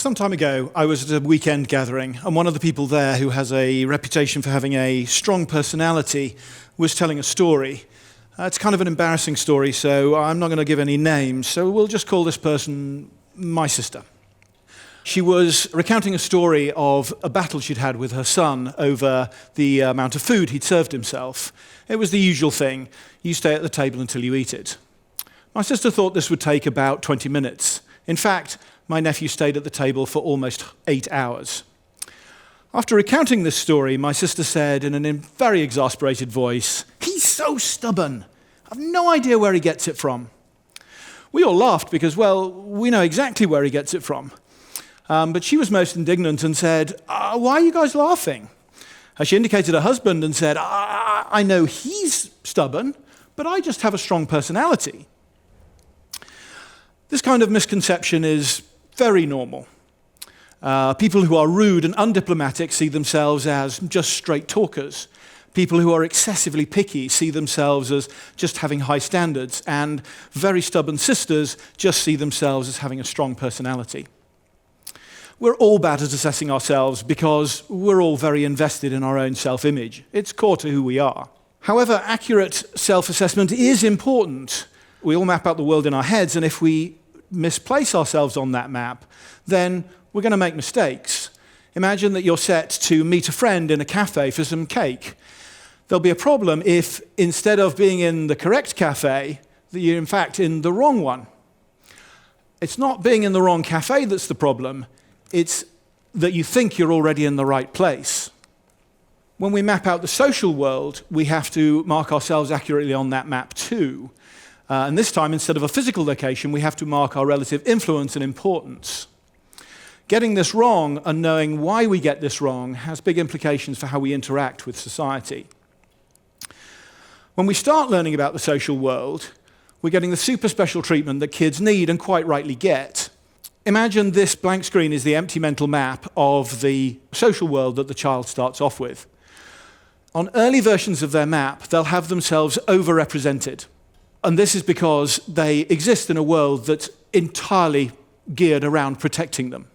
Some time ago, I was at a weekend gathering, and one of the people there who has a reputation for having a strong personality was telling a story. It's kind of an embarrassing story, so I'm not going to give any names, so we'll just call this person my sister. She was recounting a story of a battle she'd had with her son over the amount of food he'd served himself. It was the usual thing. You stay at the table until you eat it. My sister thought this would take about 20 minutes. In fact, my nephew stayed at the table for almost 8 hours. After recounting this story, my sister said in a very exasperated voice, "He's so stubborn. I've no idea where he gets it from." We all laughed because, well, we know exactly where he gets it from. But she was most indignant and said, "Why are you guys laughing?" She indicated her husband and said, "I know he's stubborn, but I just have a strong personality." This kind of misconception is very normal. People who are rude and undiplomatic see themselves as just straight talkers. People who are excessively picky see themselves as just having high standards, and very stubborn sisters just see themselves as having a strong personality. We're all bad at assessing ourselves because we're all very invested in our own self-image. It's core to who we are. However, accurate self-assessment is important. We all map out the world in our heads, and if we misplace ourselves on that map, then we're going to make mistakes. Imagine that you're set to meet a friend in a cafe for some cake. There'll be a problem if, instead of being in the correct cafe, that you're in fact in the wrong one. It's not being in the wrong cafe that's the problem. It's that you think you're already in the right place. When we map out the social world, we have to mark ourselves accurately on that map too. And this time, instead of a physical location, we have to mark our relative influence and importance. Getting this wrong and knowing why we get this wrong has big implications for how we interact with society. When we start learning about the social world, we're getting the super special treatment that kids need and quite rightly get. Imagine this blank screen is the empty mental map of the social world that the child starts off with. On early versions of their map, they'll have themselves overrepresented. And this is because they exist in a world that's entirely geared around protecting them.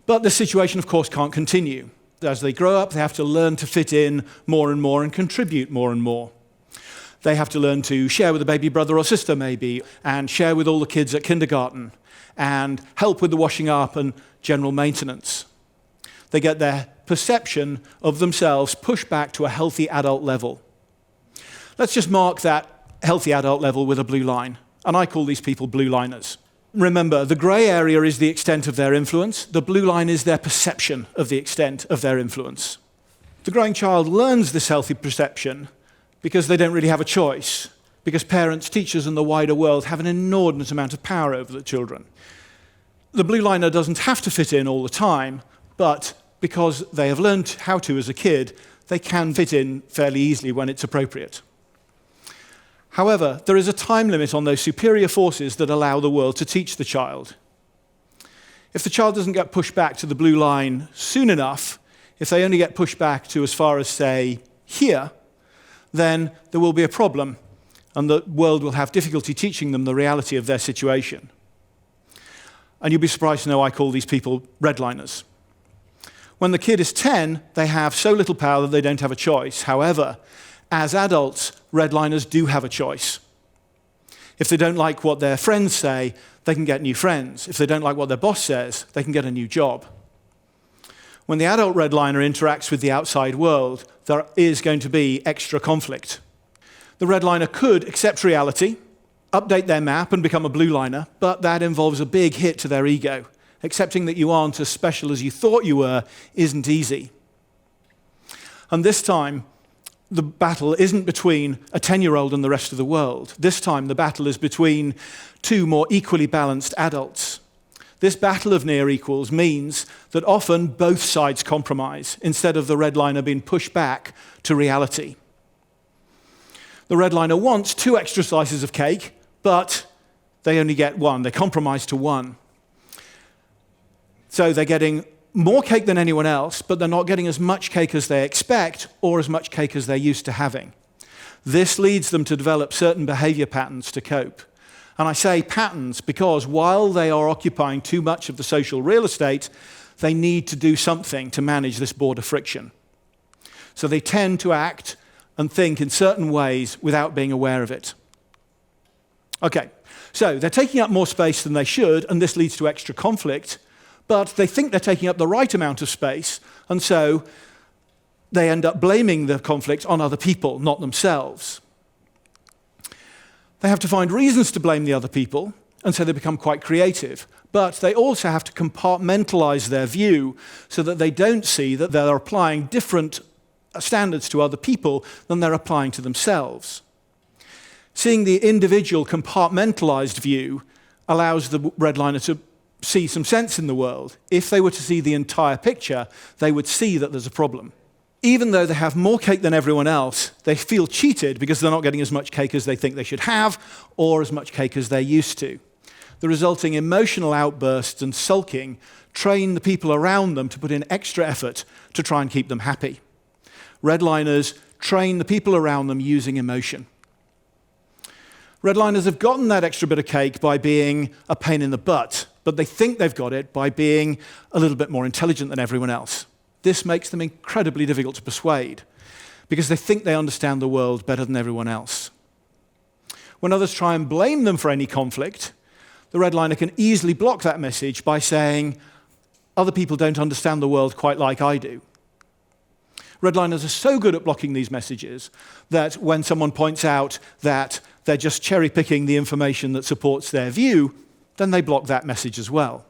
But this situation, of course, can't continue. As they grow up, they have to learn to fit in more and more and contribute more and more. They have to learn to share with a baby brother or sister, maybe, and share with all the kids at kindergarten, and help with the washing up and general maintenance. They get their perception of themselves pushed back to a healthy adult level. Let's just mark that healthy adult level with a blue line, and I call these people blue liners. Remember, the grey area is the extent of their influence. The blue line is their perception of the extent of their influence. The growing child learns this healthy perception because they don't really have a choice, because parents, teachers, and the wider world have an inordinate amount of power over the children. The blue liner doesn't have to fit in all the time, but because they have learned how to as a kid, they can fit in fairly easily when it's appropriate. However, there is a time limit on those superior forces that allow the world to teach the child. If the child doesn't get pushed back to the blue line soon enough, if they only get pushed back to as far as, say, here, then there will be a problem, and the world will have difficulty teaching them the reality of their situation. And you'll be surprised to know I call these people redliners. When the kid is 10, they have so little power that they don't have a choice. However, as adults, redliners do have a choice. If they don't like what their friends say, they can get new friends. If they don't like what their boss says, they can get a new job. When the adult redliner interacts with the outside world, there is going to be extra conflict. The redliner could accept reality, update their map and become a blue liner, but that involves a big hit to their ego. Accepting that you aren't as special as you thought you were isn't easy. And this time, the battle isn't between a 10-year-old and the rest of the world. This time, the battle is between two more equally balanced adults. This battle of near equals means that often both sides compromise, instead of the redliner being pushed back to reality. The redliner wants 2 extra slices of cake, but they only get 1. They compromise to 1. So they're getting more cake than anyone else, but they're not getting as much cake as they expect or as much cake as they're used to having. This leads them to develop certain behavior patterns to cope. And I say patterns because while they are occupying too much of the social real estate, they need to do something to manage this border friction. So they tend to act and think in certain ways without being aware of it. Okay, so they're taking up more space than they should, and this leads to extra conflict, but they think they're taking up the right amount of space, and so they end up blaming the conflict on other people, not themselves. They have to find reasons to blame the other people, and so they become quite creative. But they also have to compartmentalize their view so that they don't see that they're applying different standards to other people than they're applying to themselves. Seeing the individual compartmentalized view allows the redliner to see some sense in the world. If they were to see the entire picture, they would see that there's a problem. Even though they have more cake than everyone else, they feel cheated because they're not getting as much cake as they think they should have, or as much cake as they're used to. The resulting emotional outbursts and sulking train the people around them to put in extra effort to try and keep them happy. Redliners train the people around them using emotion. Redliners have gotten that extra bit of cake by being a pain in the butt, but they think they've got it by being a little bit more intelligent than everyone else. This makes them incredibly difficult to persuade because they think they understand the world better than everyone else. When others try and blame them for any conflict, the redliner can easily block that message by saying, other people don't understand the world quite like I do. Redliners are so good at blocking these messages that when someone points out that they're just cherry-picking the information that supports their view, then they block that message as well.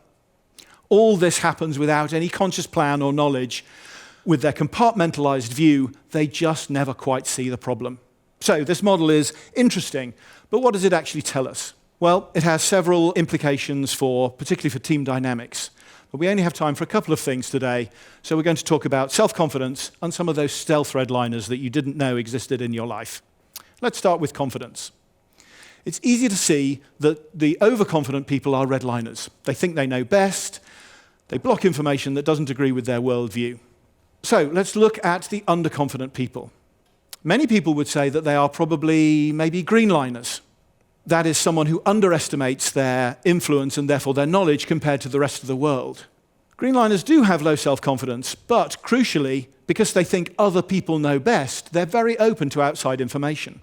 All this happens without any conscious plan or knowledge. With their compartmentalized view, they just never quite see the problem. So this model is interesting, but what does it actually tell us? Well, it has several implications particularly for team dynamics. But we only have time for a couple of things today, so we're going to talk about self-confidence and some of those stealth redliners that you didn't know existed in your life. Let's start with confidence. It's easy to see that the overconfident people are redliners. They think they know best. They block information that doesn't agree with their worldview. So let's look at the underconfident people. Many people would say that they are probably maybe greenliners. That is someone who underestimates their influence and therefore their knowledge compared to the rest of the world. Greenliners do have low self-confidence, but crucially, because they think other people know best, they're very open to outside information.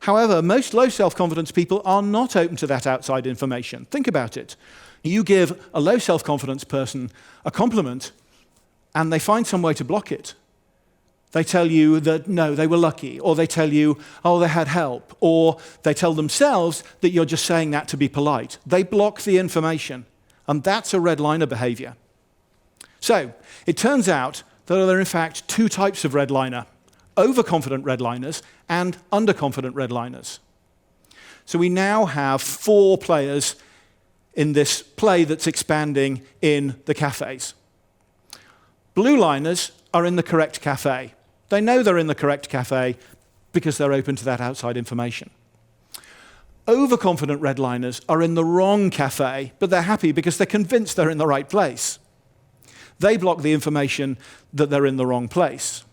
However, most low self-confidence people are not open to that outside information. Think about it. You give a low self-confidence person a compliment, and they find some way to block it. They tell you that, no, they were lucky, or they tell you, oh, they had help, or they tell themselves that you're just saying that to be polite. They block the information, and that's a redliner behavior. So it turns out that there are, in fact, two types of redliner: overconfident redliners and underconfident redliners. So we now have 4 players in this play that's expanding in the cafes. Blue liners are in the correct cafe. They know they're in the correct cafe because they're open to that outside information. Overconfident redliners are in the wrong cafe, but they're happy because they're convinced they're in the right place. They block the information that they're in the wrong place.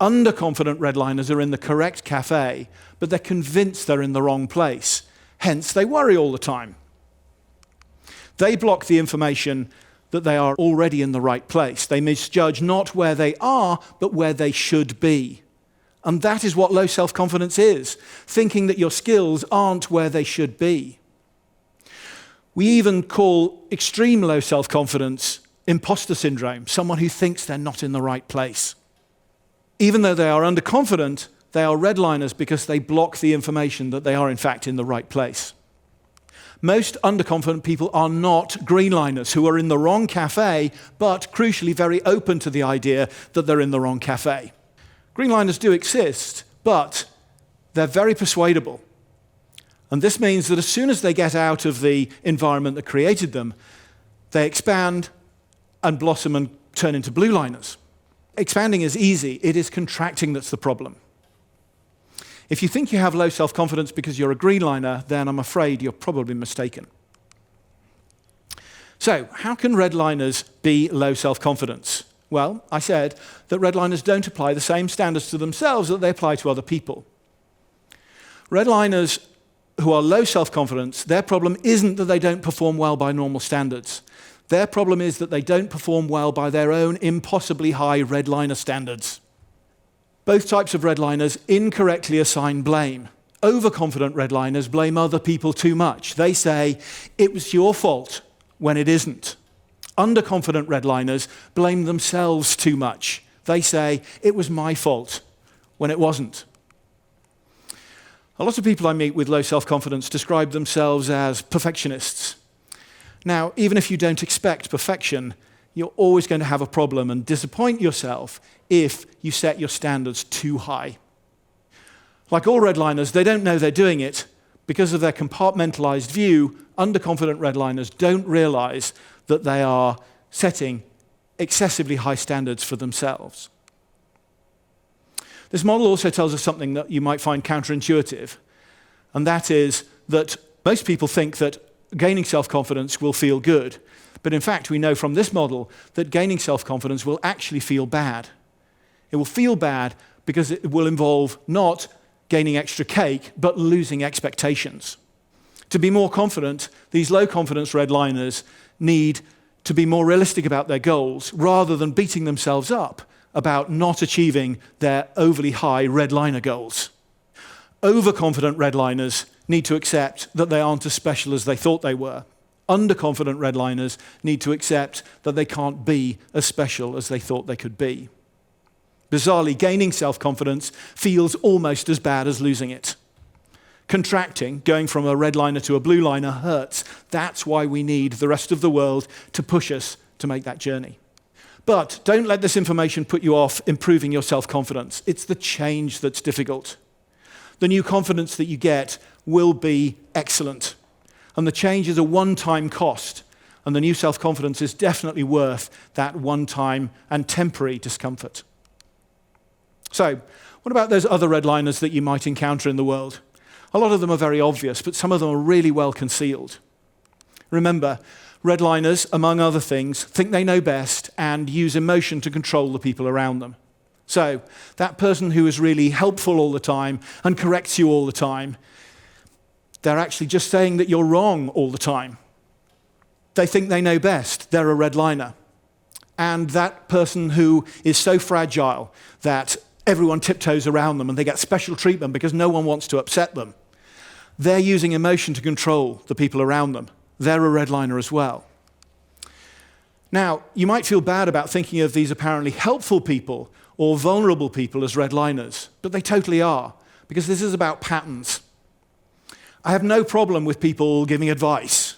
Underconfident redliners are in the correct cafe, but they're convinced they're in the wrong place. Hence, they worry all the time. They block the information that they are already in the right place. They misjudge not where they are, but where they should be. And that is what low self-confidence is, thinking that your skills aren't where they should be. We even call extreme low self-confidence imposter syndrome, someone who thinks they're not in the right place. Even though they are underconfident, they are redliners because they block the information that they are in fact in the right place. Most underconfident people are not greenliners who are in the wrong cafe, but crucially very open to the idea that they're in the wrong cafe. Greenliners do exist, but they're very persuadable. And this means that as soon as they get out of the environment that created them, they expand and blossom and turn into blue liners. Expanding is easy. It is contracting that's the problem. If you think you have low self-confidence because you're a greenliner, then I'm afraid you're probably mistaken. So, how can redliners be low self-confidence? Well, I said that redliners don't apply the same standards to themselves that they apply to other people. Redliners who are low self-confidence, their problem isn't that they don't perform well by normal standards. Their problem is that they don't perform well by their own impossibly high redliner standards. Both types of redliners incorrectly assign blame. Overconfident redliners blame other people too much. They say, it was your fault, when it isn't. Underconfident redliners blame themselves too much. They say, it was my fault, when it wasn't. A lot of people I meet with low self-confidence describe themselves as perfectionists. Now, even if you don't expect perfection, you're always going to have a problem and disappoint yourself if you set your standards too high. Like all redliners, they don't know they're doing it. Because of their compartmentalized view, underconfident redliners don't realize that they are setting excessively high standards for themselves. This model also tells us something that you might find counterintuitive, and that is that most people think that gaining self-confidence will feel good. But in fact, we know from this model that gaining self-confidence will actually feel bad. It will feel bad because it will involve not gaining extra cake, but losing expectations. To be more confident, these low-confidence redliners need to be more realistic about their goals rather than beating themselves up about not achieving their overly high redliner goals. Overconfident redliners need to accept that they aren't as special as they thought they were. Underconfident redliners need to accept that they can't be as special as they thought they could be. Bizarrely, gaining self-confidence feels almost as bad as losing it. Contracting, going from a redliner to a blue liner, hurts. That's why we need the rest of the world to push us to make that journey. But don't let this information put you off improving your self-confidence. It's the change that's difficult. The new confidence that you get will be excellent. And the change is a one-time cost. And the new self-confidence is definitely worth that one-time and temporary discomfort. So, what about those other redliners that you might encounter in the world? A lot of them are very obvious, but some of them are really well concealed. Remember, redliners, among other things, think they know best and use emotion to control the people around them. So, that person who is really helpful all the time and corrects you all the time, they're actually just saying that you're wrong all the time. They think they know best. They're a redliner. And that person who is so fragile that everyone tiptoes around them and they get special treatment because no one wants to upset them, they're using emotion to control the people around them. They're a redliner as well. Now, you might feel bad about thinking of these apparently helpful people or vulnerable people as redliners, but they totally are, because this is about patterns. I have no problem with people giving advice,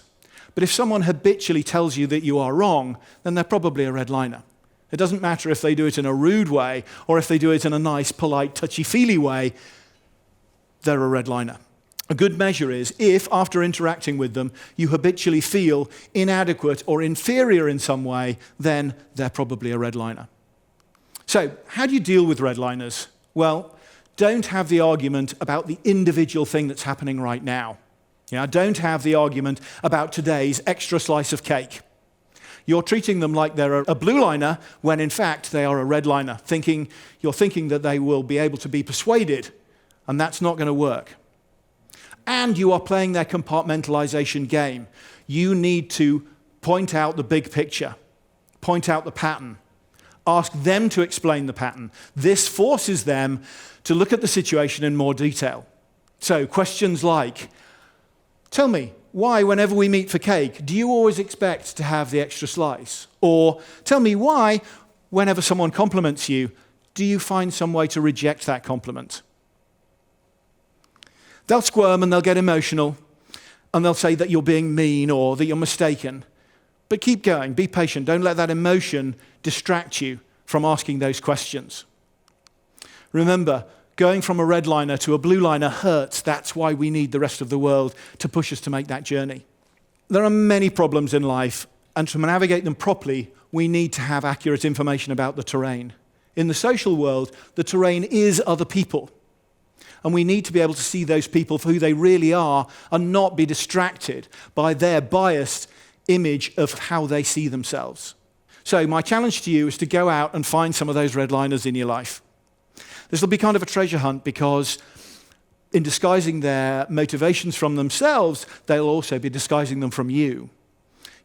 but if someone habitually tells you that you are wrong, then they're probably a redliner. It doesn't matter if they do it in a rude way or if they do it in a nice, polite, touchy-feely way, they're a redliner. A good measure is if, after interacting with them, you habitually feel inadequate or inferior in some way, then they're probably a redliner. So, how do you deal with redliners? Well, don't have the argument about the individual thing that's happening right now. Don't have the argument about today's extra slice of cake. You're treating them like they're a blue liner when in fact they are a redliner. You're thinking that they will be able to be persuaded, and that's not going to work. And you are playing their compartmentalization game. You need to point out the big picture, point out the pattern, ask them to explain the pattern. This forces them to look at the situation in more detail. So questions like, tell me, why, whenever we meet for cake, do you always expect to have the extra slice? Or tell me why, whenever someone compliments you, do you find some way to reject that compliment? They'll squirm and they'll get emotional and they'll say that you're being mean or that you're mistaken. But keep going, be patient. Don't let that emotion distract you from asking those questions. Remember, going from a redliner to a blue liner hurts. That's why we need the rest of the world to push us to make that journey. There are many problems in life, and to navigate them properly, we need to have accurate information about the terrain. In the social world, the terrain is other people. And we need to be able to see those people for who they really are and not be distracted by their biased image of how they see themselves. So my challenge to you is to go out and find some of those redliners in your life. This will be kind of a treasure hunt because in disguising their motivations from themselves, they'll also be disguising them from you.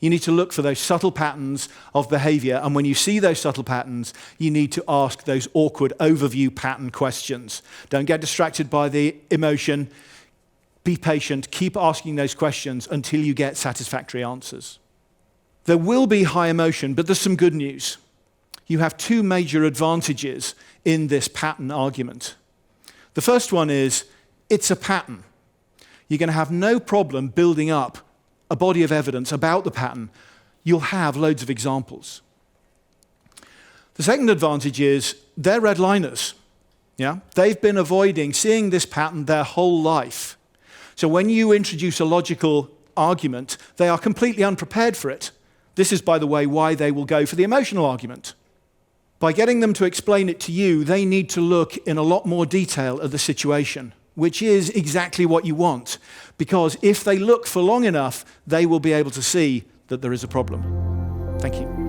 You need to look for those subtle patterns of behavior, and when you see those subtle patterns, you need to ask those awkward overview pattern questions. Don't get distracted by the emotion. Be patient. Keep asking those questions until you get satisfactory answers. There will be high emotion, but there's some good news. You have two major advantages in this pattern argument. The first one is, it's a pattern. You're going to have no problem building up a body of evidence about the pattern. You'll have loads of examples. The second advantage is they're redliners. Yeah? They've been avoiding seeing this pattern their whole life. So when you introduce a logical argument, they are completely unprepared for it. This is, by the way, why they will go for the emotional argument. By getting them to explain it to you, they need to look in a lot more detail at the situation, which is exactly what you want. Because if they look for long enough, they will be able to see that there is a problem. Thank you.